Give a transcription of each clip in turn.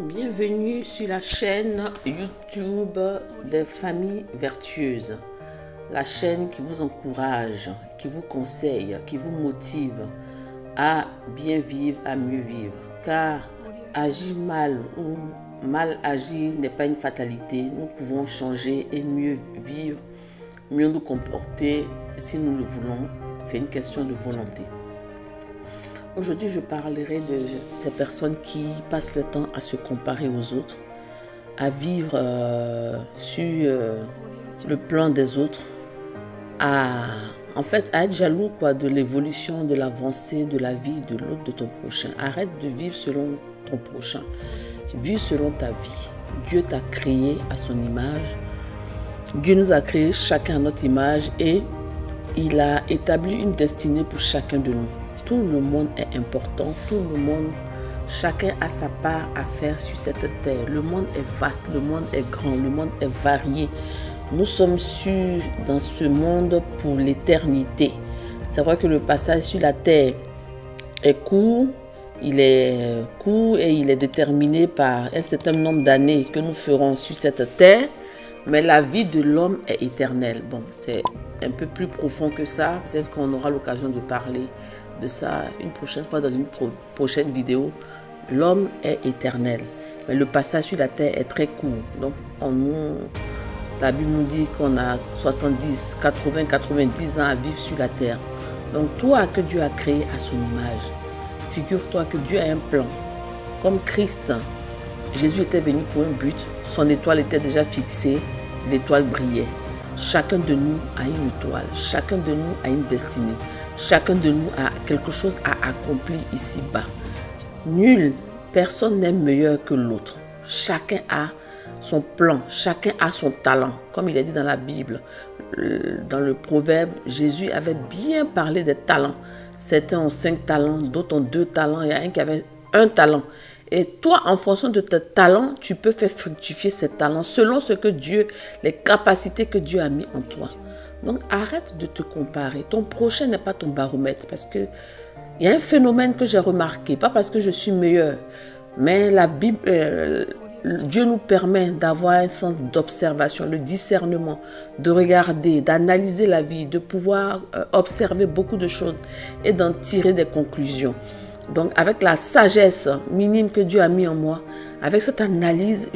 Bienvenue sur la chaîne YouTube des familles vertueuses. La chaîne qui vous encourage, qui vous conseille, qui vous motive à bien vivre, à mieux vivre. Car agir mal ou mal agir n'est pas une fatalité. Nous pouvons changer et mieux vivre, mieux nous comporter si nous le voulons. C'est une question de volonté. Aujourd'hui, je parlerai de ces personnes qui passent le temps à se comparer aux autres, à vivre sur le plan des autres, à être jaloux de l'évolution, de l'avancée, de la vie de l'autre, de ton prochain. Arrête de vivre selon ton prochain. Vis selon ta vie. Dieu t'a créé à son image. Dieu nous a créé chacun à notre image et il a établi une destinée pour chacun de nous. Tout le monde est important, tout le monde, chacun a sa part à faire sur cette terre. Le monde est vaste, le monde est grand, le monde est varié. Nous sommes dans ce monde pour l'éternité. C'est vrai que le passage sur la terre est court, et il est déterminé par un certain nombre d'années que nous ferons sur cette terre, mais la vie de l'homme est éternelle. Bon, c'est un peu plus profond que ça, peut-être qu'on aura l'occasion de parler de ça une prochaine fois dans une prochaine vidéo. L'homme est éternel, mais le passage sur la terre est très court. Donc la Bible nous dit qu'on a 70, 80, 90 ans à vivre sur la terre. Donc toi que Dieu a créé à son image, figure-toi que Dieu a un plan. Comme Christ, Jésus était venu pour un but, son étoile était déjà fixée, l'étoile brillait. Chacun de nous a une étoile, chacun de nous a une destinée. Chacun de nous a quelque chose à accomplir ici-bas. Personne n'est meilleur que l'autre. Chacun a son plan, chacun a son talent. Comme il est dit dans la Bible, dans le proverbe, Jésus avait bien parlé des talents. Certains ont 5 talents, d'autres ont 2 talents. Il y a un qui avait 1 talent. Et toi, en fonction de tes talents, tu peux faire fructifier ces talents selon les capacités que Dieu a mis en toi. Donc, arrête de te comparer. Ton prochain n'est pas ton baromètre parce que il y a un phénomène que j'ai remarqué, pas parce que je suis meilleur, mais la Bible, Dieu nous permet d'avoir un sens d'observation, le discernement, de regarder, d'analyser la vie, de pouvoir observer beaucoup de choses et d'en tirer des conclusions. Donc, avec la sagesse minime que Dieu a mis en moi, avec cette analyse,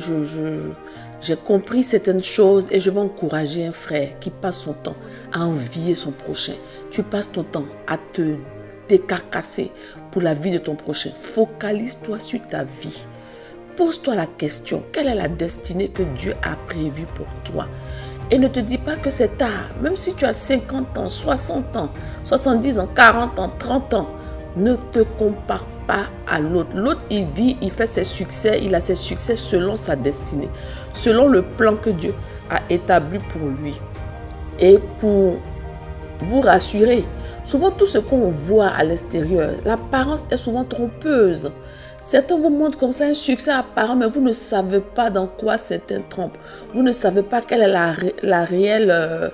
j'ai compris certaines choses et je vais encourager un frère qui passe son temps à envier son prochain. Tu passes ton temps à te décarcasser pour la vie de ton prochain. Focalise-toi sur ta vie. Pose-toi la question, quelle est la destinée que Dieu a prévue pour toi? Et ne te dis pas que c'est tard. Même si tu as 50 ans, 60 ans, 70 ans, 40 ans, 30 ans, ne te compare pas à l'autre. L'autre, il vit, il fait ses succès, il a ses succès selon sa destinée, selon le plan que Dieu a établi pour lui. Et pour vous rassurer, souvent tout ce qu'on voit à l'extérieur, l'apparence est souvent trompeuse. Certains vous montrent comme ça un succès apparent, mais vous ne savez pas dans quoi certains trompent. Vous ne savez pas quelle est la réelle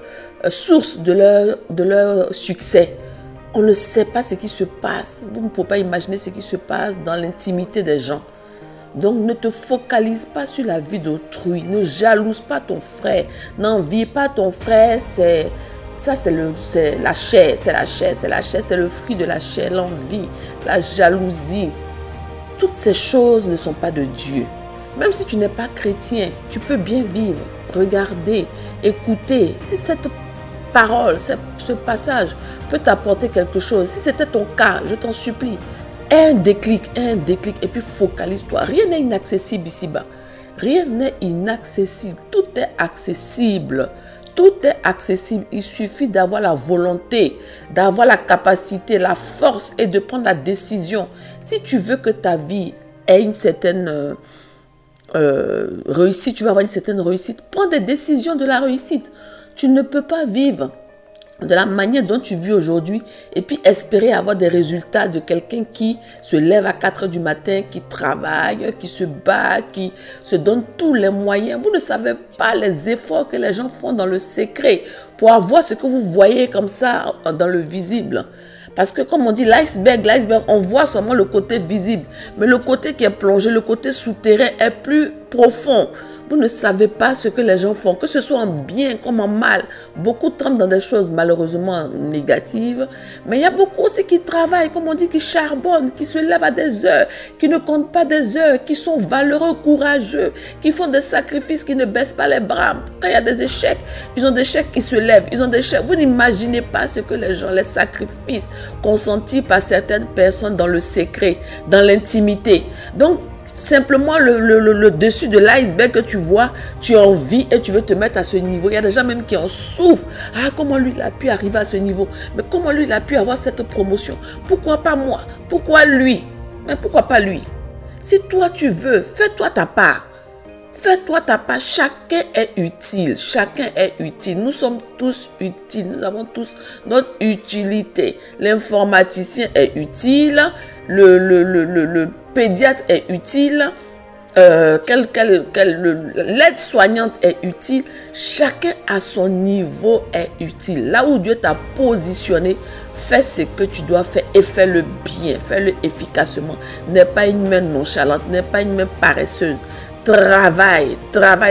source de leur succès. On ne sait pas ce qui se passe. Vous ne pouvez pas imaginer ce qui se passe dans l'intimité des gens. Donc, ne te focalise pas sur la vie d'autrui. Ne jalouse pas ton frère. N'envie pas ton frère. C'est la chair. C'est la chair. C'est la chair. C'est le fruit de la chair. L'envie, la jalousie. Toutes ces choses ne sont pas de Dieu. Même si tu n'es pas chrétien, tu peux bien vivre, regarder, écouter. Si cette parole, ce passage peut t'apporter quelque chose. Si c'était ton cas, je t'en supplie, un déclic, et puis focalise-toi. Rien n'est inaccessible ici-bas. Rien n'est inaccessible. Tout est accessible. Tout est accessible. Il suffit d'avoir la volonté, d'avoir la capacité, la force et de prendre la décision. Si tu veux que ta vie ait une certaine réussite, tu vas avoir une certaine réussite, prends des décisions de la réussite. Tu ne peux pas vivre de la manière dont tu vis aujourd'hui et puis espérer avoir des résultats de quelqu'un qui se lève à 4 h du matin, qui travaille, qui se bat, qui se donne tous les moyens. Vous ne savez pas les efforts que les gens font dans le secret pour avoir ce que vous voyez comme ça dans le visible. Parce que comme on dit, l'iceberg, on voit seulement le côté visible. Mais le côté qui est plongé, le côté souterrain est plus profond. Vous ne savez pas ce que les gens font, que ce soit en bien comme en mal. Beaucoup trempent dans des choses malheureusement négatives. Mais il y a beaucoup aussi qui travaillent, comme on dit, qui charbonnent, qui se lèvent à des heures, qui ne comptent pas des heures, qui sont valeureux, courageux, qui font des sacrifices, qui ne baissent pas les bras. Quand il y a des échecs, ils ont des échecs qui se lèvent. Ils ont des échecs. Vous n'imaginez pas ce que les gens, les sacrifices consentis par certaines personnes dans le secret, dans l'intimité. Donc, simplement le dessus de l'iceberg que tu vois, tu as envie et tu veux te mettre à ce niveau. Il y a des gens même qui en souffrent. Ah, comment lui il a pu arriver à ce niveau? Mais comment lui il a pu avoir cette promotion? Pourquoi pas moi? Pourquoi lui? Mais pourquoi pas lui? Si toi tu veux, fais-toi ta part. Fais-toi ta part. Chacun est utile. Chacun est utile. Nous sommes tous utiles. Nous avons tous notre utilité. L'informaticien est utile. Le pédiatre est utile. L'aide-soignante est utile. Chacun à son niveau est utile. Là où Dieu t'a positionné, fais ce que tu dois faire et fais-le bien. Fais-le efficacement. N'aie pas une main nonchalante. N'aie pas une main paresseuse. Travaille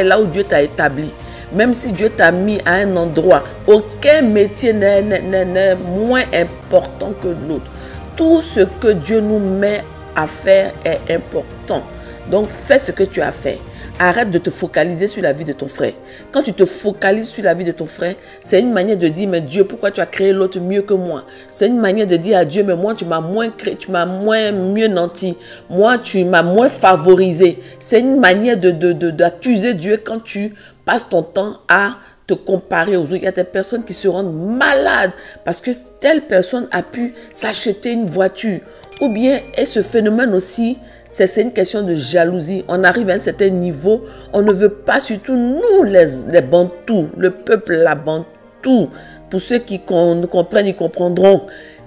là où Dieu t'a établi. Même si Dieu t'a mis à un endroit, aucun métier n'est moins important que l'autre. Tout ce que Dieu nous met à faire est important. Donc, fais ce que tu as fait. Arrête de te focaliser sur la vie de ton frère. Quand tu te focalises sur la vie de ton frère, c'est une manière de dire, mais Dieu, pourquoi tu as créé l'autre mieux que moi? C'est une manière de dire à Dieu, mais moi, tu m'as moins créé, tu m'as moins mieux nanti. Moi, tu m'as moins favorisé. C'est une manière d'accuser Dieu quand tu passes ton temps à te comparer aux autres. Il y a des personnes qui se rendent malades parce que telle personne a pu s'acheter une voiture. Ou bien, et ce phénomène aussi, c'est une question de jalousie. On arrive à un certain niveau, on ne veut pas, surtout nous les Bantous, le peuple la Bantou, pour ceux qui comprennent, ils comprendront.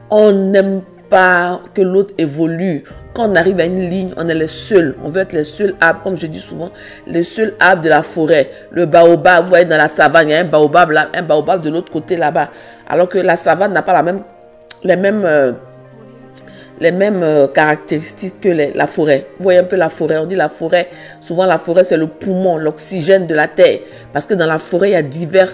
On n'aime pas que l'autre évolue. Quand on arrive à une ligne, on est les seuls. On veut être les seuls arbres, comme je dis souvent, les seuls arbres de la forêt. Le baobab, vous voyez, dans la savane, il y a un baobab là, un baobab de l'autre côté là-bas. Alors que la savane n'a pas les mêmes caractéristiques que la forêt. Vous voyez un peu la forêt, on dit la forêt, souvent la forêt c'est le poumon, l'oxygène de la terre. Parce que dans la forêt, il y a divers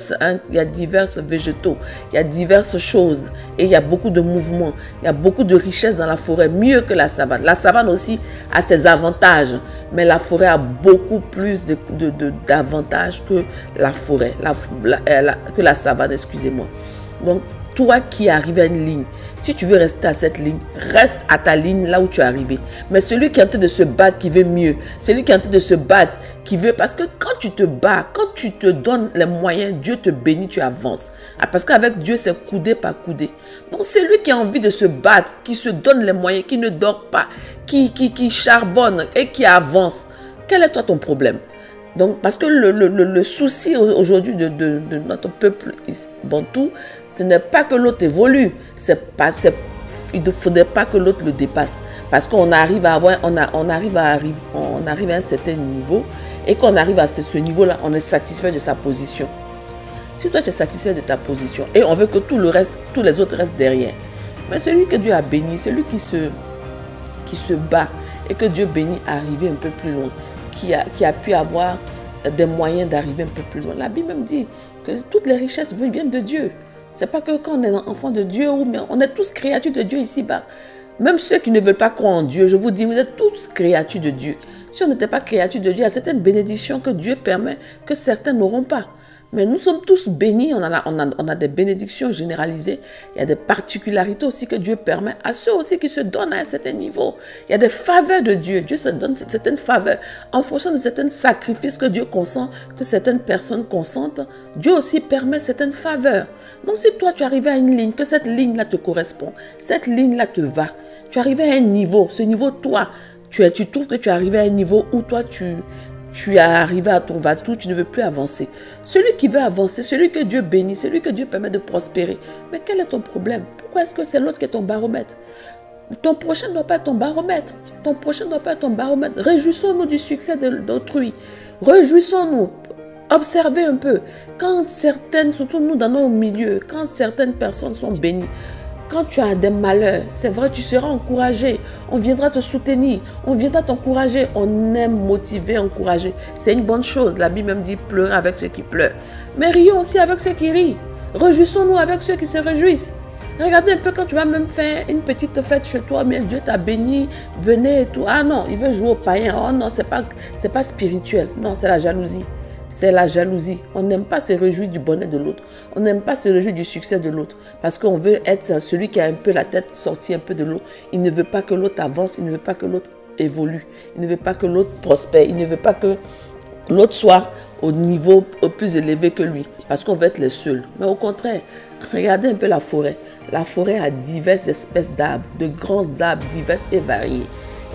végétaux, il y a diverses choses et il y a beaucoup de mouvements, il y a beaucoup de richesses dans la forêt, mieux que la savane. La savane aussi a ses avantages, mais la forêt a beaucoup plus d'avantages que la forêt, que la savane, excusez-moi. Donc, toi qui arrives à une ligne, si tu veux rester à cette ligne, reste à ta ligne là où tu es arrivé. Mais celui qui est en train de se battre, qui veut mieux, celui qui est en train de se battre, qui veut... Parce que quand tu te bats, quand tu te donnes les moyens, Dieu te bénit, tu avances. Parce qu'avec Dieu, c'est coudé par coudé. Donc, celui qui a envie de se battre, qui se donne les moyens, qui ne dort pas, qui charbonne et qui avance, quel est toi ton problème? Donc, parce que le souci aujourd'hui de notre peuple bantou, ce n'est pas que l'autre évolue, il ne faudrait pas que l'autre le dépasse. Parce qu'on arrive à arrive à un certain niveau, et quand on arrive à ce niveau-là, on est satisfait de sa position. Si toi tu es satisfait de ta position, et on veut que tous les autres restent derrière, mais celui que Dieu a béni, celui qui se bat, et que Dieu bénit à arriver un peu plus loin, qui a pu avoir des moyens d'arriver un peu plus loin. La Bible même dit que toutes les richesses viennent de Dieu. Ce n'est pas que quand on est enfant de Dieu, mais on est tous créatures de Dieu ici-bas. Même ceux qui ne veulent pas croire en Dieu, je vous dis, vous êtes tous créatures de Dieu. Si on n'était pas créatures de Dieu, il y a certaines bénédictions que Dieu permet que certains n'auront pas. Mais nous sommes tous bénis, on a des bénédictions généralisées. Il y a des particularités aussi que Dieu permet à ceux aussi qui se donnent à un certain niveau. Il y a des faveurs de Dieu. Dieu se donne certaines faveurs en fonction de certains sacrifices que Dieu consent, que certaines personnes consentent. Dieu aussi permet certaines faveurs. Donc si toi tu arrives à une ligne, que cette ligne-là te correspond, cette ligne-là te va, tu arrives à un niveau, ce niveau toi, tu trouves que tu es arrivé à un niveau où toi tu es arrivé à ton va-tout, tu ne veux plus avancer. Celui qui veut avancer, celui que Dieu bénit, celui que Dieu permet de prospérer. Mais quel est ton problème? Pourquoi est-ce que c'est l'autre qui est ton baromètre? Ton prochain ne doit pas être ton baromètre. Ton prochain ne doit pas être ton baromètre. Réjouissons-nous du succès d'autrui. Réjouissons-nous. Observez un peu. Quand certaines, surtout nous dans nos milieux, quand certaines personnes sont bénies, Quand tu as des malheurs, c'est vrai, tu seras encouragé. On viendra te soutenir. On viendra t'encourager. On aime motiver, encourager. C'est une bonne chose. La Bible même dit pleurer avec ceux qui pleurent. Mais rions aussi avec ceux qui rient. Réjouissons-nous avec ceux qui se réjouissent. Regardez un peu quand tu vas même faire une petite fête chez toi, mais Dieu t'a béni, venez et tout. Ah non, il veut jouer au païen. Oh non, c'est pas spirituel. Non, c'est la jalousie. C'est la jalousie. On n'aime pas se réjouir du bonheur de l'autre. On n'aime pas se réjouir du succès de l'autre. Parce qu'on veut être celui qui a un peu la tête sortie un peu de l'eau. Il ne veut pas que l'autre avance. Il ne veut pas que l'autre évolue. Il ne veut pas que l'autre prospère. Il ne veut pas que l'autre soit au niveau plus élevé que lui. Parce qu'on veut être les seuls. Mais au contraire, regardez un peu la forêt. La forêt a diverses espèces d'arbres. De grands arbres divers et variés.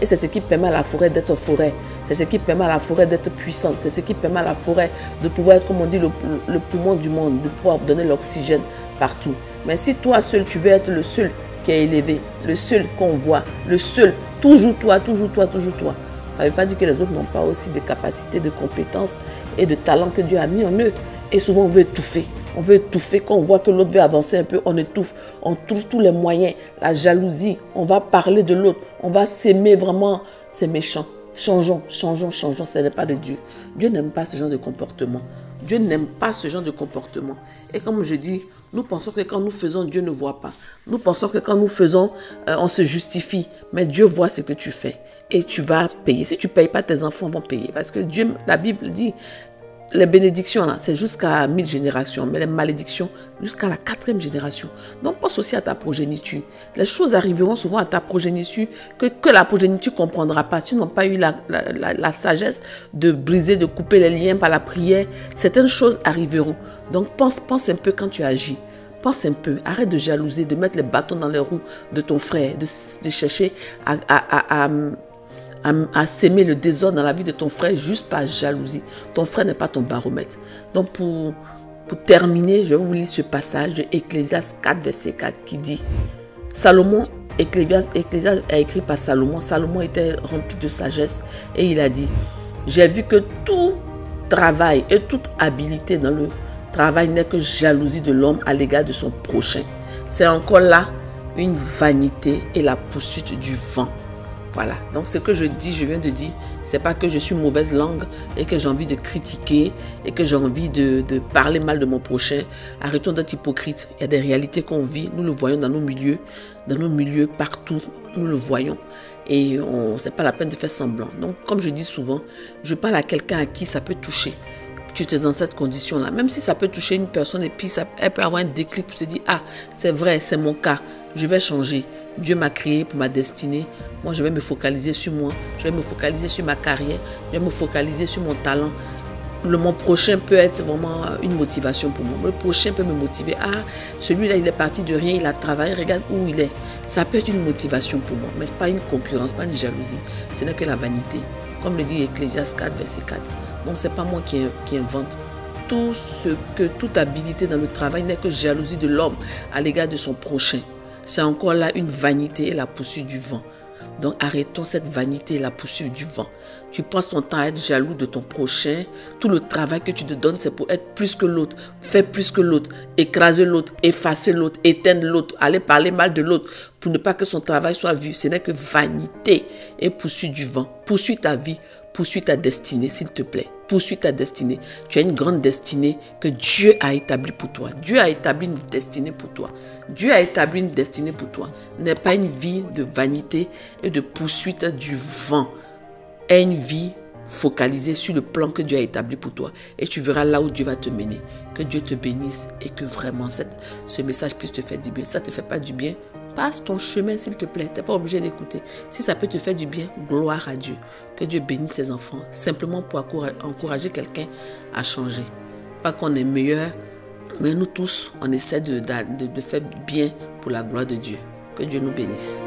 Et c'est ce qui permet à la forêt d'être forêt. C'est ce qui permet à la forêt d'être puissante. C'est ce qui permet à la forêt de pouvoir être, comme on dit, le poumon du monde, de pouvoir donner l'oxygène partout. Mais si toi seul, tu veux être le seul qui est élevé, le seul qu'on voit, le seul, toujours toi, toujours toi, toujours toi. Ça ne veut pas dire que les autres n'ont pas aussi des capacités, de compétences et de talents que Dieu a mis en eux. Et souvent, on veut étouffer. On veut étouffer. Quand on voit que l'autre veut avancer un peu, on étouffe. On trouve tous les moyens. La jalousie, on va parler de l'autre. On va s'aimer vraiment. C'est méchant. Changeons, changeons, changeons. Ce n'est pas de Dieu. Dieu n'aime pas ce genre de comportement. Dieu n'aime pas ce genre de comportement. Et comme je dis, nous pensons que quand nous faisons, Dieu ne voit pas. Nous pensons que quand nous faisons, on se justifie. Mais Dieu voit ce que tu fais. Et tu vas payer. Si tu ne payes pas, tes enfants vont payer. Parce que Dieu, la Bible dit, les bénédictions, là, c'est jusqu'à 1000 générations, mais les malédictions, jusqu'à la 4e génération. Donc, pense aussi à ta progéniture. Les choses arriveront souvent à ta progéniture que la progéniture ne comprendra pas. Si tu n'as pas eu la sagesse de briser, de couper les liens par la prière, certaines choses arriveront. Donc, pense un peu quand tu agis. Pense un peu. Arrête de jalouser, de mettre les bâtons dans les roues de ton frère, de chercher à s'aimer le désordre dans la vie de ton frère juste par jalousie. Ton frère n'est pas ton baromètre. Donc pour terminer, je vais vous lire ce passage de Ecclésiaste 4, verset 4 qui dit Salomon, Ecclésiaste a écrit par Salomon. Salomon était rempli de sagesse et il a dit j'ai vu que tout travail et toute habilité dans le travail n'est que jalousie de l'homme à l'égard de son prochain. C'est encore là une vanité et la poursuite du vent. Voilà, donc ce que je viens de dire, c'est pas que je suis mauvaise langue et que j'ai envie de critiquer et que j'ai envie de parler mal de mon prochain. Arrêtons d'être hypocrite. Il y a des réalités qu'on vit, nous le voyons dans nos milieux partout, nous le voyons. Et c'est pas la peine de faire semblant. Donc, comme je dis souvent, je parle à quelqu'un à qui ça peut toucher. Tu es dans cette condition-là. Même si ça peut toucher une personne et puis elle peut avoir un déclic pour se dire, ah, c'est vrai, c'est mon cas, je vais changer. Dieu m'a créé pour ma destinée. Moi, je vais me focaliser sur moi. Je vais me focaliser sur ma carrière. Je vais me focaliser sur mon talent. Mon prochain peut être vraiment une motivation pour moi. Le prochain peut me motiver. Ah, celui-là, il est parti de rien, il a travaillé, regarde où il est. Ça peut être une motivation pour moi, mais ce n'est pas une concurrence, pas une jalousie. Ce n'est que la vanité. Comme le dit Ecclésiaste 4, verset 4. Donc, ce n'est pas moi qui invente. Toute habilité dans le travail n'est que jalousie de l'homme à l'égard de son prochain. C'est encore là une vanité et la poursuite du vent. Donc arrêtons cette vanité et la poursuite du vent. Tu passes ton temps à être jaloux de ton prochain. Tout le travail que tu te donnes, c'est pour être plus que l'autre, faire plus que l'autre, écraser l'autre, effacer l'autre, éteindre l'autre, aller parler mal de l'autre pour ne pas que son travail soit vu. Ce n'est que vanité et poursuite du vent. Poursuis ta vie, poursuis ta destinée, s'il te plaît. Poursuis ta destinée. Tu as une grande destinée que Dieu a établie pour toi. Dieu a établi une destinée pour toi. Dieu a établi une destinée pour toi. N'est pas une vie de vanité et de poursuite du vent. Est une vie focalisée sur le plan que Dieu a établi pour toi. Et tu verras là où Dieu va te mener. Que Dieu te bénisse et que vraiment ce message puisse te faire du bien. Si ça ne te fait pas du bien, passe ton chemin s'il te plaît. Tu n'es pas obligé d'écouter. Si ça peut te faire du bien, gloire à Dieu. Que Dieu bénisse ses enfants. Simplement pour encourager quelqu'un à changer. Pas qu'on est meilleur, mais nous tous, on essaie de faire bien pour la gloire de Dieu. Que Dieu nous bénisse.